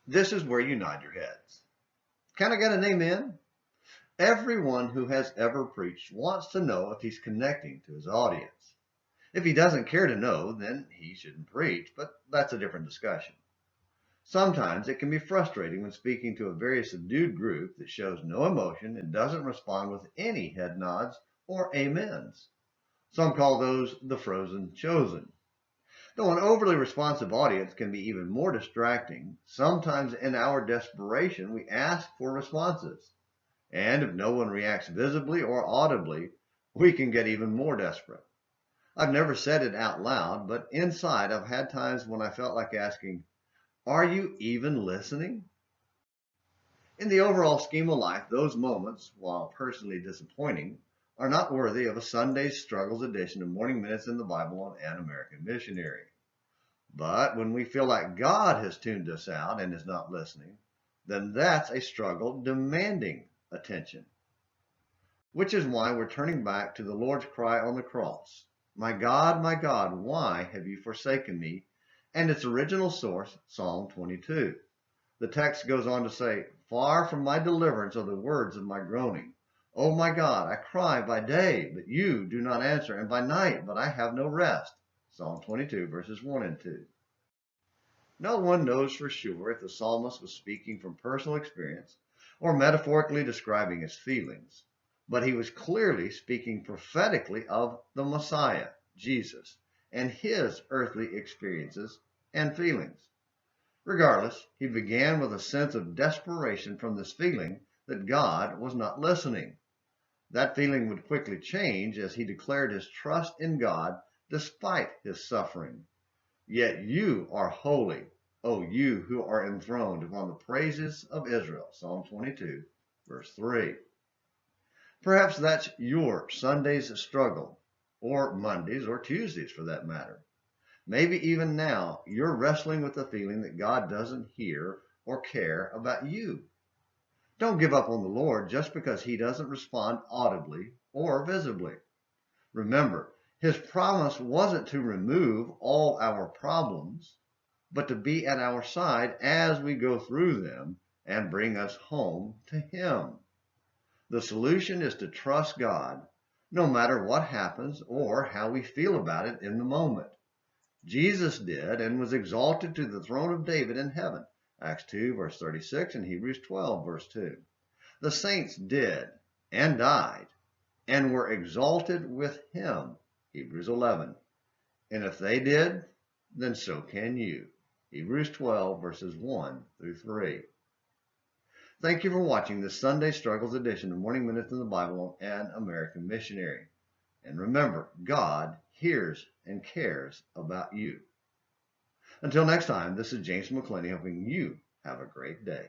This is where you nod your heads. Can I get an amen? Everyone who has ever preached wants to know if he's connecting to his audience. If he doesn't care to know, then he shouldn't preach, but that's a different discussion. Sometimes it can be frustrating when speaking to a very subdued group that shows no emotion and doesn't respond with any head nods or amens. Some call those the frozen chosen. Though an overly responsive audience can be even more distracting, sometimes in our desperation we ask for responses. And if no one reacts visibly or audibly, we can get even more desperate. I've never said it out loud, but inside I've had times when I felt like asking, are you even listening? In the overall scheme of life, those moments, while personally disappointing, are not worthy of a Sunday's Struggles edition of Morning Minutes in the Bible on An American Missionary. But when we feel like God has tuned us out and is not listening, then that's a struggle demanding attention. Which is why we're turning back to the Lord's cry on the cross. My God, why have you forsaken me? And its original source, Psalm 22. The text goes on to say, far from my deliverance are the words of my groaning. Oh my God, I cry by day, but you do not answer, and by night, but I have no rest. Psalm 22, verses 1 and 2. No one knows for sure if the psalmist was speaking from personal experience or metaphorically describing his feelings, but he was clearly speaking prophetically of the Messiah, Jesus, and his earthly experiences and feelings. Regardless, he began with a sense of desperation from this feeling that God was not listening. That feeling would quickly change as he declared his trust in God despite his suffering. Yet you are holy, O you who are enthroned upon the praises of Israel. Psalm 22, verse 3. Perhaps that's your Sunday's struggle, or Mondays or Tuesdays for that matter. Maybe even now you're wrestling with the feeling that God doesn't hear or care about you. Don't give up on the Lord just because he doesn't respond audibly or visibly. Remember, his promise wasn't to remove all our problems, but to be at our side as we go through them and bring us home to him. The solution is to trust God, no matter what happens or how we feel about it in the moment. Jesus did and was exalted to the throne of David in heaven. Acts 2, verse 36, and Hebrews 12, verse 2. The saints did and died and were exalted with him. Hebrews 11. And if they did, then so can you. Hebrews 12, verses 1 through 3. Thank you for watching this Sunday Struggles edition of Morning Minutes in the Bible on An American Missionary. And remember, God hears and cares about you. Until next time, this is James McClenny hoping you have a great day.